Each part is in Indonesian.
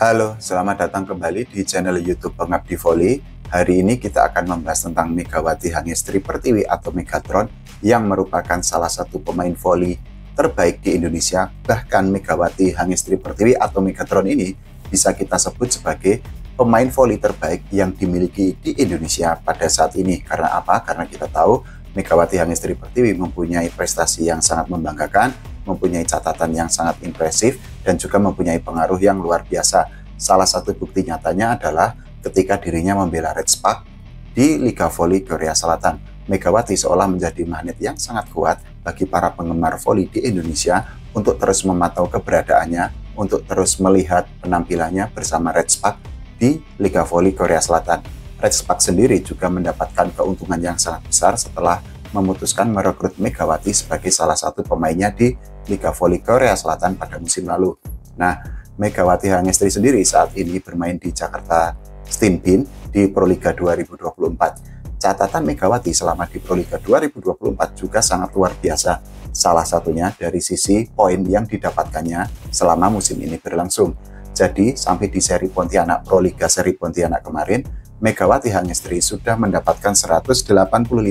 Halo, selamat datang kembali di channel YouTube Pengabdi Voli. Hari ini kita akan membahas tentang Megawati Hangestri Pertiwi atau Megatron yang merupakan salah satu pemain voli terbaik di Indonesia. Bahkan Megawati Hangestri Pertiwi atau Megatron ini bisa kita sebut sebagai pemain voli terbaik yang dimiliki di Indonesia pada saat ini. Karena apa? Karena kita tahu Megawati Hangestri Pertiwi mempunyai prestasi yang sangat membanggakan, mempunyai catatan yang sangat impresif, dan juga mempunyai pengaruh yang luar biasa. Salah satu bukti nyatanya adalah ketika dirinya membela Red Spark di Liga Voli Korea Selatan. Megawati seolah menjadi magnet yang sangat kuat bagi para penggemar voli di Indonesia untuk terus memantau keberadaannya, untuk terus melihat penampilannya bersama Red Spark di Liga Voli Korea Selatan. Red Spark sendiri juga mendapatkan keuntungan yang sangat besar setelah memutuskan merekrut Megawati sebagai salah satu pemainnya di Liga Voli Korea Selatan pada musim lalu. Nah, Megawati Hangestri sendiri saat ini bermain di Jakarta Steam Bin di Proliga 2024. Catatan Megawati selama di Proliga 2024 juga sangat luar biasa. Salah satunya dari sisi poin yang didapatkannya selama musim ini berlangsung. Jadi, sampai di seri Pontianak Proliga seri Pontianak kemarin, Megawati Hangestri sudah mendapatkan 185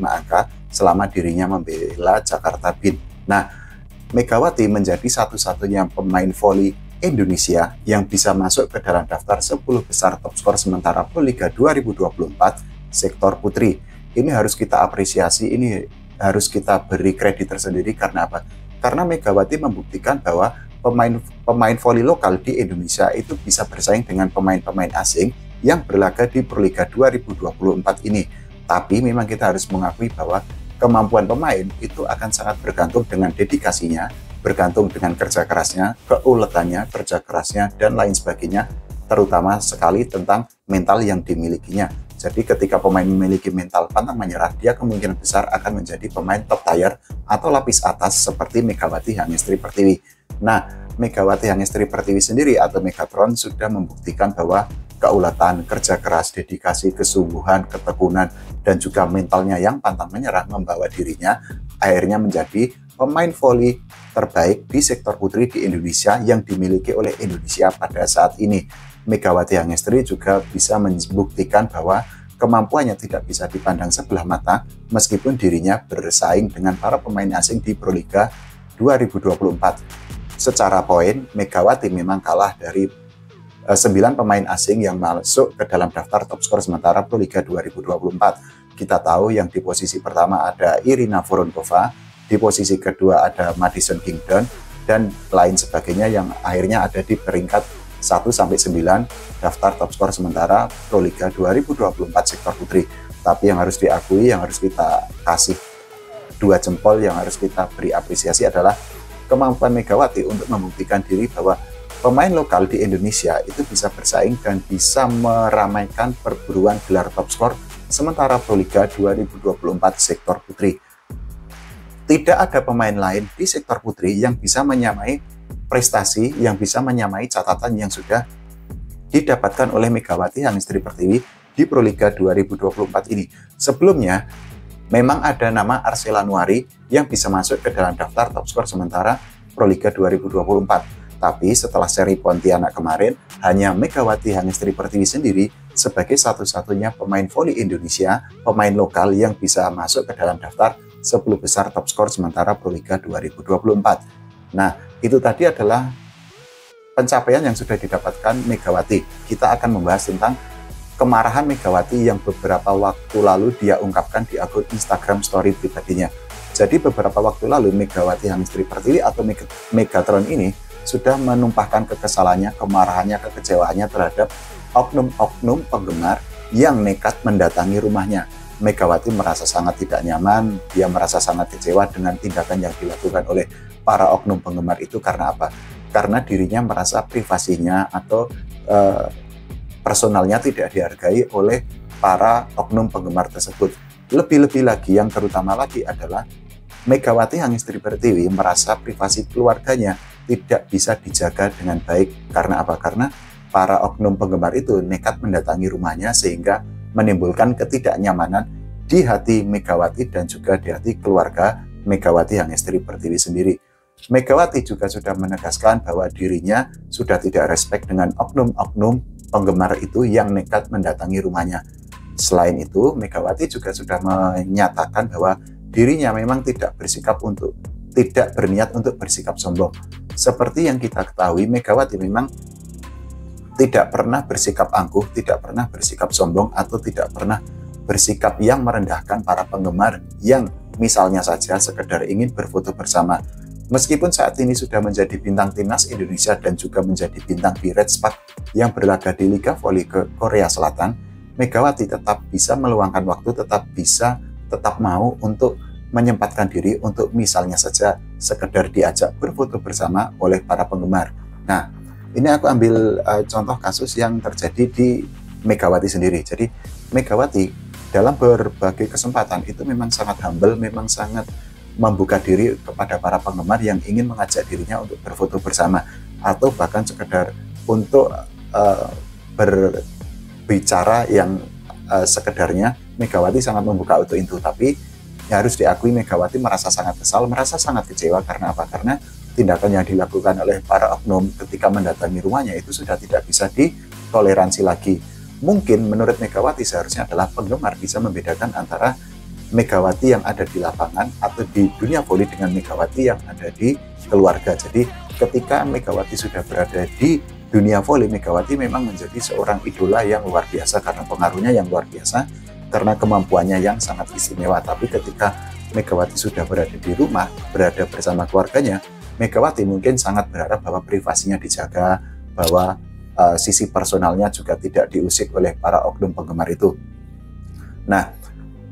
angka selama dirinya membela Jakarta Bin. Nah, Megawati menjadi satu-satunya pemain voli Indonesia yang bisa masuk ke dalam daftar 10 besar top skor sementara Proliga 2024 sektor putri. Ini harus kita apresiasi, ini harus kita beri kredit tersendiri. Karena apa? Karena Megawati membuktikan bahwa pemain voli lokal di Indonesia itu bisa bersaing dengan pemain-pemain asing yang berlaga di Proliga 2024 ini. Tapi memang kita harus mengakui bahwa kemampuan pemain itu akan sangat bergantung dengan dedikasinya, bergantung dengan kerja kerasnya, keuletannya, kerja kerasnya, dan lain sebagainya, terutama sekali tentang mental yang dimilikinya. Jadi ketika pemain memiliki mental pantang menyerah, dia kemungkinan besar akan menjadi pemain top tier atau lapis atas seperti Megawati Hangestri Pertiwi. Nah, Megawati Hangestri Pertiwi sendiri atau Megatron sudah membuktikan bahwa keuletan, kerja keras, dedikasi, kesungguhan, ketekunan, dan juga mentalnya yang pantang menyerah membawa dirinya akhirnya menjadi pemain voli terbaik di sektor putri di Indonesia yang dimiliki oleh Indonesia pada saat ini. Megawati Hangestri juga bisa membuktikan bahwa kemampuannya tidak bisa dipandang sebelah mata meskipun dirinya bersaing dengan para pemain asing di Proliga 2024. Secara poin, Megawati memang kalah dari 9 pemain asing yang masuk ke dalam daftar top skor sementara Proliga 2024. Kita tahu yang di posisi pertama ada Irina Voronkova, di posisi kedua ada Madison Kingdon, dan lain sebagainya yang akhirnya ada di peringkat 1-9 daftar top skor sementara Proliga 2024 sektor putri. Tapi yang harus diakui, yang harus kita kasih 2 jempol, yang harus kita beri apresiasi adalah kemampuan Megawati untuk membuktikan diri bahwa pemain lokal di Indonesia itu bisa bersaing dan bisa meramaikan perburuan gelar top skor sementara Proliga 2024 sektor putri. Tidak ada pemain lain di sektor putri yang bisa menyamai prestasi, yang bisa menyamai catatan yang sudah didapatkan oleh Megawati Hangestri Pertiwi di Proliga 2024 ini. Sebelumnya, memang ada nama Arsela Nuari yang bisa masuk ke dalam daftar top skor sementara Proliga 2024. Tapi setelah seri Pontianak kemarin, hanya Megawati Hangestri Pertiwi sendiri sebagai satu-satunya pemain voli Indonesia, pemain lokal yang bisa masuk ke dalam daftar 10 besar top skor sementara Proliga 2024. Nah, itu tadi adalah pencapaian yang sudah didapatkan Megawati. Kita akan membahas tentang kemarahan Megawati yang beberapa waktu lalu dia ungkapkan di akun Instagram story pribadinya. Jadi beberapa waktu lalu Megawati Hangestri Pertiwi atau Megatron ini sudah menumpahkan kekesalannya, kemarahannya, kekecewaannya terhadap oknum-oknum penggemar yang nekat mendatangi rumahnya. Megawati merasa sangat tidak nyaman, dia merasa sangat kecewa dengan tindakan yang dilakukan oleh para oknum penggemar itu. Karena apa? Karena dirinya merasa privasinya atau personalnya tidak dihargai oleh para oknum penggemar tersebut. Lebih-lebih lagi, yang terutama lagi adalah Megawati Hangestri Pertiwi merasa privasi keluarganya tidak bisa dijaga dengan baik. Karena apa? Karena para oknum penggemar itu nekat mendatangi rumahnya sehingga menimbulkan ketidaknyamanan di hati Megawati dan juga di hati keluarga Megawati Hangestri Pertiwi sendiri. Megawati juga sudah menegaskan bahwa dirinya sudah tidak respect dengan oknum-oknum penggemar itu yang nekat mendatangi rumahnya. Selain itu, Megawati juga sudah menyatakan bahwa dirinya memang tidak berniat untuk bersikap sombong. Seperti yang kita ketahui, Megawati memang tidak pernah bersikap angkuh, tidak pernah bersikap sombong, atau tidak pernah bersikap yang merendahkan para penggemar yang misalnya saja sekedar ingin berfoto bersama. Meskipun saat ini sudah menjadi bintang timnas Indonesia dan juga menjadi bintang di Red Spark yang berlaga di Liga Voli Korea Selatan, Megawati tetap bisa meluangkan waktu, tetap mau untuk menyempatkan diri untuk misalnya saja sekedar diajak berfoto bersama oleh para penggemar. Nah, ini aku ambil contoh kasus yang terjadi di Megawati sendiri. Jadi Megawati dalam berbagai kesempatan itu memang sangat humble, memang sangat membuka diri kepada para penggemar yang ingin mengajak dirinya untuk berfoto bersama, atau bahkan sekedar untuk berbicara yang sekedarnya. Megawati sangat membuka untuk itu, tapi ya harus diakui Megawati merasa sangat kesal, merasa sangat kecewa. Karena apa? Karena tindakan yang dilakukan oleh para oknum ketika mendatangi rumahnya itu sudah tidak bisa ditoleransi lagi. Mungkin menurut Megawati seharusnya adalah penggemar bisa membedakan antara Megawati yang ada di lapangan atau di dunia voli dengan Megawati yang ada di keluarga. Jadi ketika Megawati sudah berada di dunia voli, Megawati memang menjadi seorang idola yang luar biasa karena pengaruhnya yang luar biasa, karena kemampuannya yang sangat istimewa. Tapi ketika Megawati sudah berada di rumah, berada bersama keluarganya, Megawati mungkin sangat berharap bahwa privasinya dijaga, bahwa sisi personalnya juga tidak diusik oleh para oknum penggemar itu. Nah,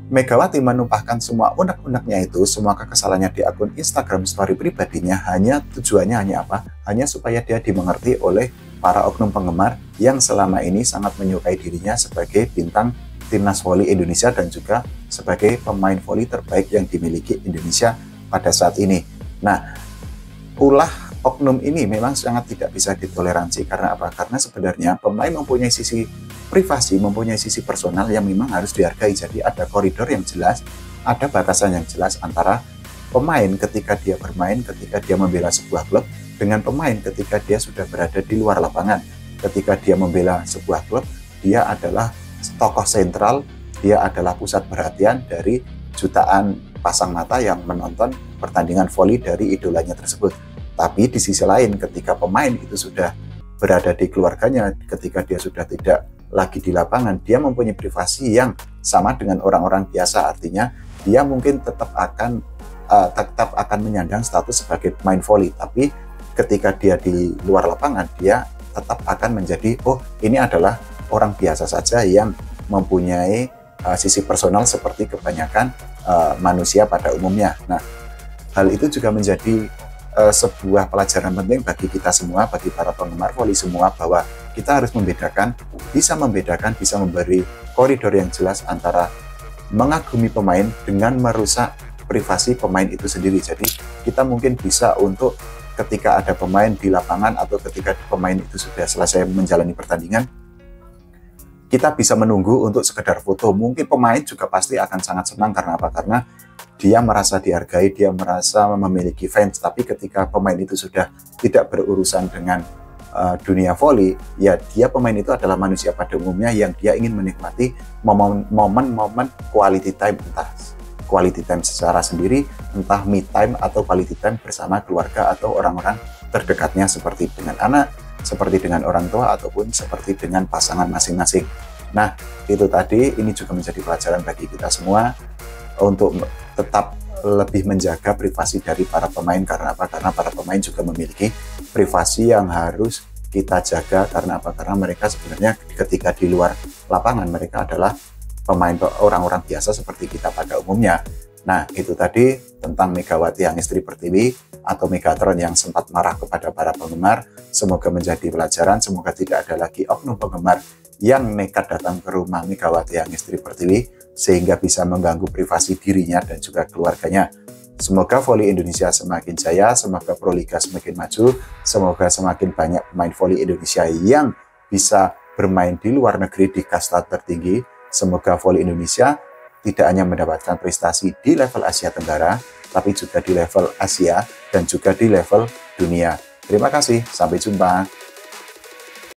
Megawati menumpahkan semua unek-uneknya itu, semua kekesalannya di akun Instagram story pribadinya, tujuannya hanya apa? Hanya supaya dia dimengerti oleh para oknum penggemar yang selama ini sangat menyukai dirinya sebagai bintang timnas voli Indonesia dan juga sebagai pemain voli terbaik yang dimiliki Indonesia pada saat ini. Nah, ulah oknum ini memang sangat tidak bisa ditoleransi. Karena apa? Karena sebenarnya pemain mempunyai sisi privasi, mempunyai sisi personal yang memang harus dihargai. Jadi ada koridor yang jelas, ada batasan yang jelas antara pemain ketika dia bermain, ketika dia membela sebuah klub, dengan pemain ketika dia sudah berada di luar lapangan. Ketika dia membela sebuah klub, dia adalah tokoh sentral, dia adalah pusat perhatian dari jutaan pasang mata yang menonton pertandingan voli dari idolanya tersebut. Tapi di sisi lain, ketika pemain itu sudah berada di keluarganya, ketika dia sudah tidak lagi di lapangan, dia mempunyai privasi yang sama dengan orang-orang biasa. Artinya dia mungkin tetap akan menyandang status sebagai pemain voli, tapi ketika dia di luar lapangan, dia tetap akan menjadi, oh ini adalah orang biasa saja yang mempunyai sisi personal seperti kebanyakan manusia pada umumnya. Nah, hal itu juga menjadi sebuah pelajaran penting bagi kita semua, bagi para penggemar voli semua, bahwa kita harus bisa memberi koridor yang jelas antara mengagumi pemain dengan merusak privasi pemain itu sendiri. Jadi kita mungkin bisa untuk ketika ada pemain di lapangan atau ketika pemain itu sudah selesai menjalani pertandingan, kita bisa menunggu untuk sekedar foto. Mungkin pemain juga pasti akan sangat senang. Karena apa? Karena dia merasa dihargai, dia merasa memiliki fans. Tapi ketika pemain itu sudah tidak berurusan dengan dunia voli, ya dia pemain itu adalah manusia pada umumnya yang dia ingin menikmati momen-momen quality time, entah quality time secara sendiri, entah me time atau quality time bersama keluarga atau orang-orang terdekatnya, seperti dengan anak, seperti dengan orang tua, ataupun seperti dengan pasangan masing-masing. Nah, itu tadi, ini juga menjadi pelajaran bagi kita semua untuk tetap lebih menjaga privasi dari para pemain. Karena apa? Karena para pemain juga memiliki privasi yang harus kita jaga. Karena apa? Karena mereka sebenarnya ketika di luar lapangan, mereka adalah pemain orang-orang biasa seperti kita pada umumnya. Nah, itu tadi tentang Megawati Hangestri Pertiwi atau Megatron yang sempat marah kepada para penggemar. Semoga menjadi pelajaran, semoga tidak ada lagi oknum penggemar yang nekat datang ke rumah Megawati Hangestri Pertiwi sehingga bisa mengganggu privasi dirinya dan juga keluarganya. Semoga voli Indonesia semakin jaya, semoga Proliga semakin maju, semoga semakin banyak pemain voli Indonesia yang bisa bermain di luar negeri di kasta tertinggi. Semoga voli Indonesia tidak hanya mendapatkan prestasi di level Asia Tenggara, tapi juga di level Asia dan juga di level dunia. Terima kasih, sampai jumpa.